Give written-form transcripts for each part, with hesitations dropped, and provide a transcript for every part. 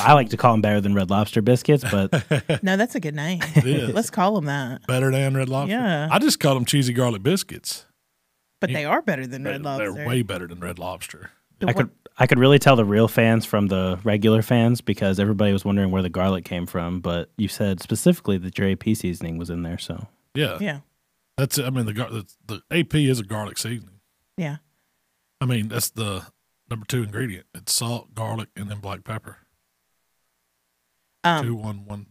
I like to call them better than Red Lobster biscuits, but No, that's a good name. It is. Let's call them that. Better than Red Lobster? Yeah. I just call them cheesy garlic biscuits. But they are better than Red Lobster. They're way better than Red Lobster. I could really tell the real fans from the regular fans because everybody was wondering where the garlic came from. But you said specifically that your AP seasoning was in there, so Yeah. That's it. I mean, the AP is a garlic seasoning. Yeah. I mean, that's the number 2 ingredient. It's salt, garlic, and then black pepper. 2, 1, 1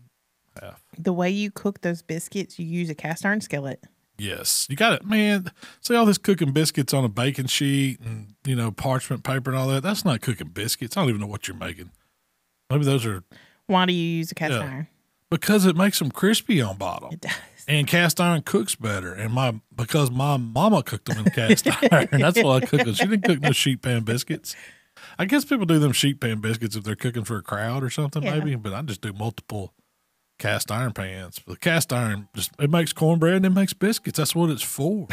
half. The way you cook those biscuits, you use a cast iron skillet. Yes, you got it, man. See all this cooking biscuits on a baking sheet and parchment paper and all that. That's not cooking biscuits. I don't even know what you're making. Maybe those are. Why do you use a cast iron? Because it makes them crispy on bottom. It does. And cast iron cooks better. And because my mama cooked them in cast iron. That's why I cook them. She didn't cook no sheet pan biscuits. I guess people do them sheet pan biscuits if they're cooking for a crowd or something, maybe. But I just do multiple cast iron pans. But the cast iron it makes cornbread and it makes biscuits. That's what it's for.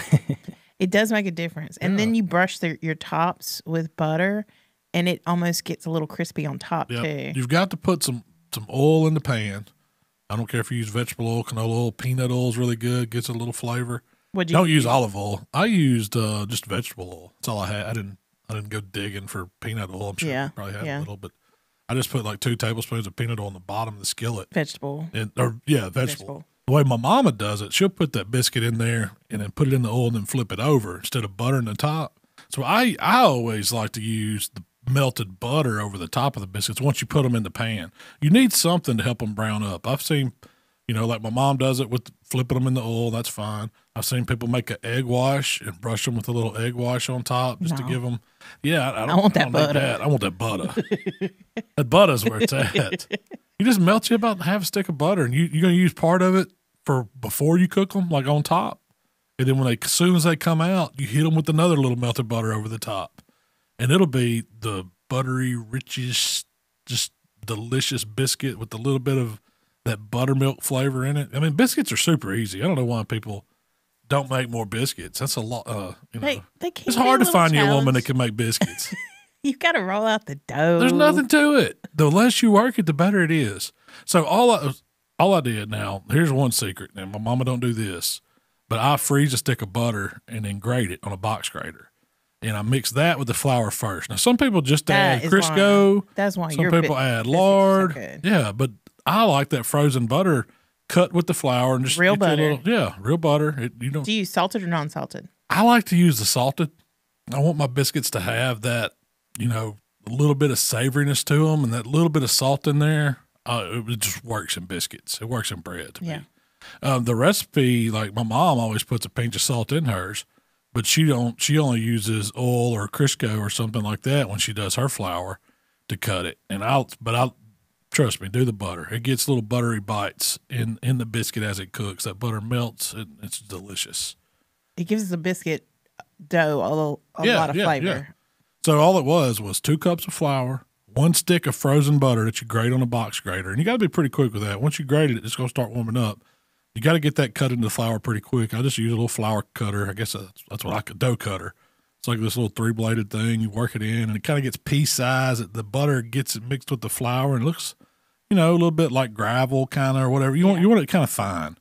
It does make a difference. And then you brush your tops with butter, and it almost gets a little crispy on top too. You've got to put some oil in the pan. I don't care if you use vegetable oil, canola oil, peanut oil is really good. Gets a little flavor. Don't use olive oil. I used just vegetable oil. That's all I had. I didn't go digging for peanut oil. I'm sure you probably had a little, but I just put like 2 tablespoons of peanut oil on the bottom of the skillet. Vegetable. Vegetable. The way my mama does it, she'll put that biscuit in there and then put it in the oil and then flip it over instead of buttering the top. So I always like to use the melted butter over the top of the biscuits once you put them in the pan. You need something to help them brown up. I've seen, like my mom does it with flipping them in the oil. That's fine. I've seen people make an egg wash and brush them with a little egg wash on top just to give them. Yeah, I want that butter. I want that butter. That butter's where it's at. You just melt you about half a stick of butter, and you're going to use part of it for before you cook them, like on top. And then as soon as they come out, you hit them with another little melted butter over the top. And it'll be the buttery, richest, just delicious biscuit with a little bit of that buttermilk flavor in it. I mean, biscuits are super easy. I don't know why people don't make more biscuits. That's a lot. It's hard to find you a woman that can make biscuits. You've got to roll out the dough. There's nothing to it. The less you work it, the better it is. So all I did now, here's one secret. And my mama don't do this, but I freeze a stick of butter and then grate it on a box grater. And I mix that with the flour first. Now, some people just add Crisco. That's why some people add lard. So yeah, but I like that frozen butter cut with the flour and just real butter. Real butter. Do you use salted or non-salted? I like to use the salted. I want my biscuits to have that, a little bit of savoriness to them and that little bit of salt in there. It just works in biscuits. It works in bread to me. The recipe, like my mom always puts a pinch of salt in hers. But she only uses oil or Crisco or something like that when she does her flour to cut it. And I'll trust me, do the butter. It gets little buttery bites in the biscuit as it cooks. That butter melts and it's delicious. It gives the biscuit dough a lot of flavor. Yeah. So all it was 2 cups of flour, 1 stick of frozen butter that you grate on a box grater. And you got to be pretty quick with that. Once you grate it, it's going to start warming up. You got to get that cut into the flour pretty quick. I just use a little flour cutter. I guess that's what dough cutter. It's like this little 3-bladed thing. You work it in, and it kind of gets pea size. The butter gets it mixed with the flour, and it looks, a little bit like gravel kind of or whatever. You want it kind of fine.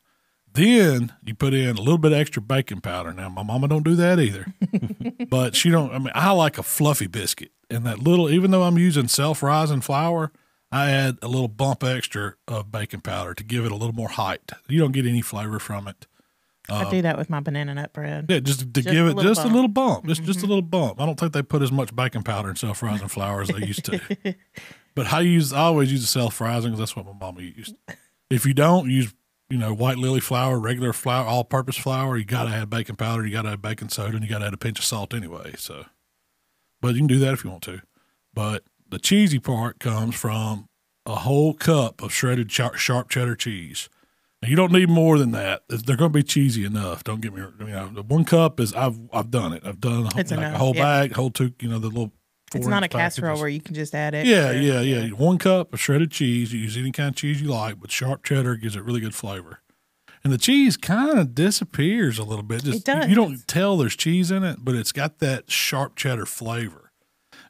Then you put in a little bit of extra baking powder. Now, my mama don't do that either, but she don't. I mean, I like a fluffy biscuit, and that little, even though I'm using self-rising flour, I add a little bump extra of baking powder to give it a little more height. You don't get any flavor from it. I do that with my banana nut bread. Yeah, just give it just a little bump. Just a little bump. I don't think they put as much baking powder in self-rising flour as they used to. But I always use the self-rising because that's what my mama used. If you don't use, white lily flour, regular flour, all-purpose flour, you got to add baking powder, you got to add baking soda, and you got to add a pinch of salt anyway. So, but you can do that if you want to. But the cheesy part comes from a whole cup of shredded sharp cheddar cheese. Now, you don't need more than that. They're going to be cheesy enough. Don't get me wrong. The 1 cup is I've done it. I've done a whole bag, whole 2. The little. It's not a casserole where you can just add it. Yeah. 1 cup of shredded cheese. You use any kind of cheese you like, but sharp cheddar gives it really good flavor. And the cheese kind of disappears a little bit. It does. You don't tell there's cheese in it, but it's got that sharp cheddar flavor.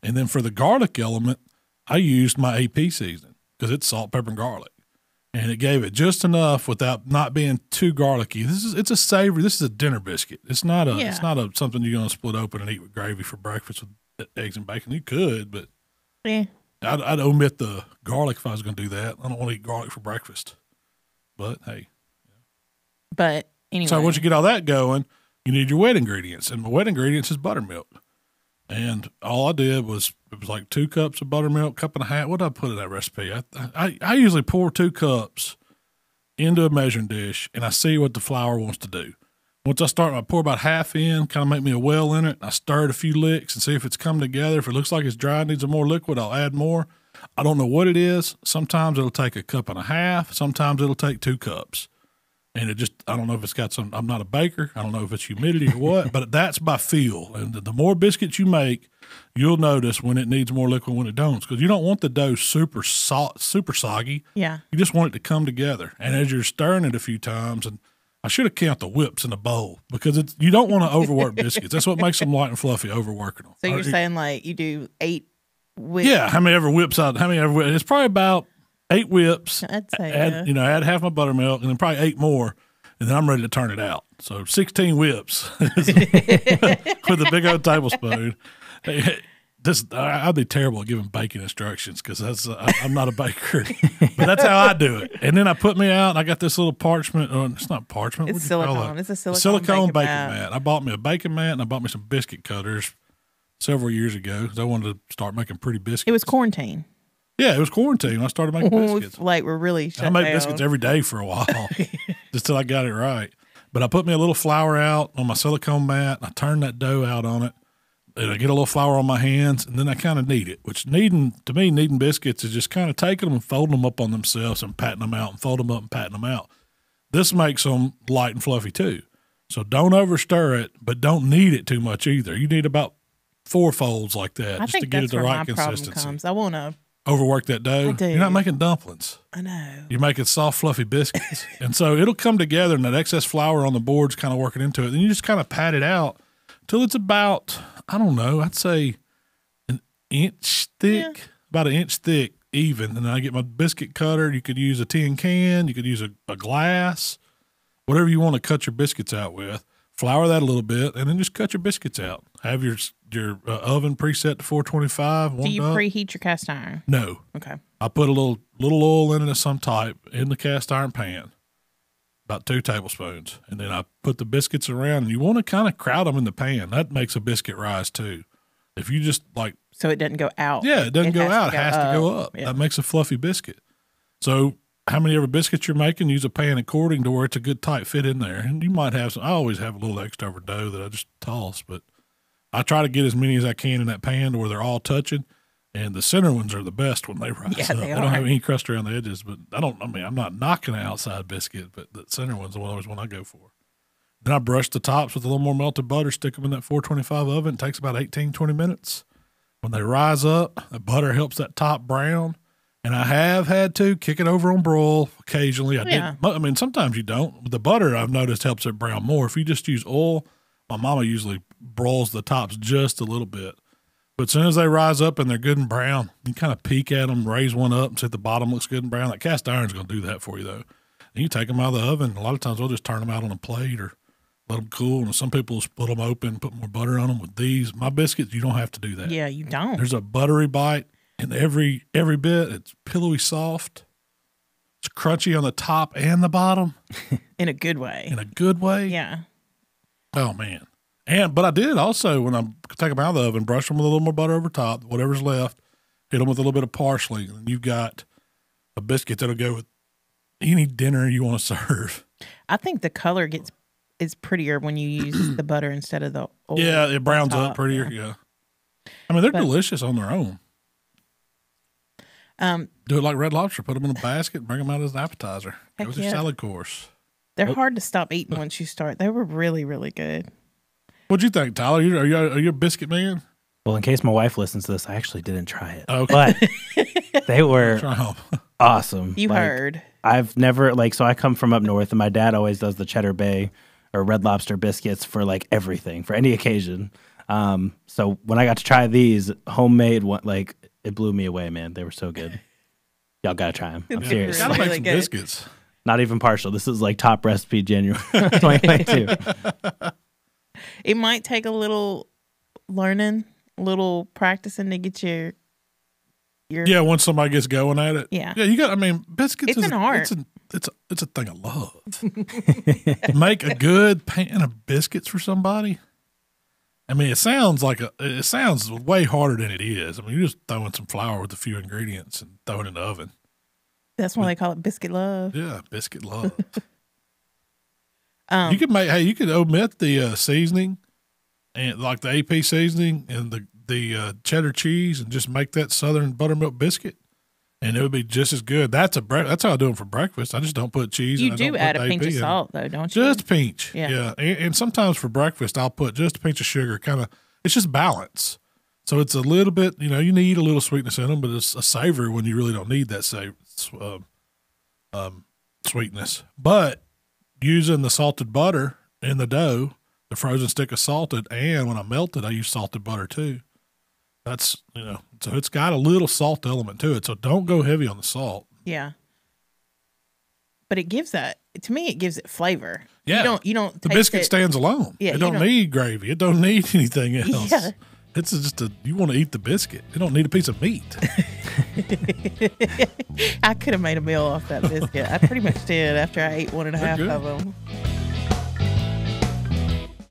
And then for the garlic element, I used my AP seasoning because it's salt, pepper, and garlic. And it gave it just enough without not being too garlicky. It's a savory. This is a dinner biscuit. It's not something you're going to split open and eat with gravy for breakfast with eggs and bacon. You could, but I'd omit the garlic if I was going to do that. I don't want to eat garlic for breakfast. But hey. But anyway. So once you get all that going, you need your wet ingredients. And my wet ingredients is buttermilk. And all I did was, it was like 2 cups of buttermilk, cup and a half. What did I put in that recipe? I usually pour 2 cups into a measuring dish, and I see what the flour wants to do. Once I start, I pour about half in, kind of make me a well in it. I stir it a few licks and see if it's come together. If it looks like it's dry, needs some more liquid, I'll add more. I don't know what it is. Sometimes it'll take a cup and a half. Sometimes it'll take 2 cups. And it just, I don't know if it's got some, I'm not a baker. I don't know if it's humidity or what, but that's by feel. And the more biscuits you make, you'll notice when it needs more liquid, when it don't. Because you don't want the dough super soggy. Yeah. You just want it to come together. And as you're stirring it a few times, and I should have counted the whips in the bowl, because you don't want to overwork biscuits. That's what makes them light and fluffy, overworking them. So you're saying like you do 8 whips? Yeah. How many whips? It's probably about 8 whips. I'd say, add half my buttermilk, and then probably 8 more, and then I'm ready to turn it out. So 16 whips with a big old tablespoon. I'd be terrible at giving baking instructions, because I'm not a baker, but that's how I do it. And then I put me out, and I got this little parchment. It's not parchment. It's silicone. It's a silicone baking mat. I bought me a baking mat, and I bought me some biscuit cutters several years ago, because I wanted to start making pretty biscuits. It was quarantine. Yeah, it was quarantine when I started making biscuits. Like, we're really shut I made down. biscuits every day for a while, just till I got it right. But I put me a little flour out on my silicone mat, and I turned that dough out on it, and I get a little flour on my hands, and then I kind of knead it, which kneading biscuits is just kind of taking them and folding them up on themselves and patting them out, and fold them up and patting them out. This makes them light and fluffy too. So don't over stir it, but don't knead it too much either. You need about 4 folds like that just to get it the right consistency. I want to overwork that dough. I do. You're not making dumplings. I know. You're making soft, fluffy biscuits. And so it'll come together, and that excess flour on the board's kind of working into it. Then you just kind of pat it out till it's about, I don't know, I'd say an inch thick, about an inch thick even. And then I get my biscuit cutter. You could use a tin can. You could use a glass, whatever you want to cut your biscuits out with. Flour that a little bit, and then just cut your biscuits out. Have your oven preset to 425. Do you preheat your cast iron? No. Okay. I put a little oil in it of some type in the cast iron pan, about 2 tablespoons, and then I put the biscuits around. And you want to kind of crowd them in the pan. That makes a biscuit rise too. If you just like, so it doesn't go out. Yeah, it doesn't go out. It has to go up. Yeah. That makes a fluffy biscuit. So how many ever biscuits you're making, use a pan according to where it's a good tight fit in there. And you might have some, I always have a little extra dough that I just toss, but I try to get as many as I can in that pan to where they're all touching. And the center ones are the best when they rise up. They don't have any crust around the edges, but I'm not knocking an outside biscuit, but the center one's always one I go for. Then I brush the tops with a little more melted butter, stick them in that 425 oven. It takes about 18, 20 minutes. When they rise up, the butter helps that top brown. And I have had to kick it over on broil occasionally. I mean, sometimes you don't. The butter, I've noticed, helps it brown more. If you just use oil, my mama usually broils the tops just a little bit. But as soon as they rise up and they're good and brown, you kind of peek at them, raise one up, and see if the bottom looks good and brown. That cast iron's going to do that for you, though. And you take them out of the oven. A lot of times we'll just turn them out on a plate or let them cool. And some people split them open, put more butter on them. With these, my biscuits, you don't have to do that. Yeah, you don't. There's a buttery bite. And every bit, it's pillowy soft. It's crunchy on the top and the bottom. In a good way. In a good way? Yeah. Oh, man. But I did also, when I take them out of the oven, brush them with a little more butter over top, whatever's left, hit them with a little bit of parsley, and you've got a biscuit that'll go with any dinner you want to serve. I think the color is prettier when you use the butter instead of the oil. Yeah, it browns up prettier, yeah. I mean, they're delicious on their own. Do it like Red Lobster. Put them in a basket and bring them out as an appetizer. It was a salad course. They're hard to stop eating once you start. They were really, really good. What'd you think, Tyler? Are you a biscuit man? Well, in case my wife listens to this, I actually didn't try it. Okay. But they were awesome. You heard. I've never, so I come from up north, and my dad always does the Cheddar Bay or Red Lobster biscuits for, everything, for any occasion. So when I got to try these homemade, it blew me away, man. They were so good. Y'all gotta try them. I'm It's serious. Gotta really make some good. biscuits. Not even partial. This is like top recipe January 2022. It might take a little learning, a little practicing to get your Yeah, once somebody gets going at it. Yeah. Yeah, you got. I mean, biscuits. It's an art. It's a thing of love. Make a good pan of biscuits for somebody. I mean, it sounds way harder than it is. I mean, you're just throwing some flour with a few ingredients and throwing it in the oven. That's why they call it biscuit love. Yeah, biscuit love. You could omit the seasoning and like the AP seasoning and the cheddar cheese and just make that Southern buttermilk biscuit, and it would be just as good. That's how I do them for breakfast. I just don't put cheese. You and I do don't add put a pinch AP of in. salt, though, don't you? Just a pinch. Yeah. Yeah. And sometimes for breakfast, I'll put just a pinch of sugar. It's just balance. So it's a little bit, you need a little sweetness in them, but it's a savory when you really don't need that sweetness. But using the salted butter in the dough, the frozen stick of salted, and when I melt it, I use salted butter too. That's, so it's got a little salt element to it. So don't go heavy on the salt. Yeah. But it gives it gives it flavor. Yeah. You don't The taste biscuit it. stands alone. Yeah, It don't need gravy. It don't need anything else. Yeah. It's just you want to eat the biscuit. You don't need a piece of meat. I could have made a meal off that biscuit. I pretty much did after I ate 1.5 good. of them.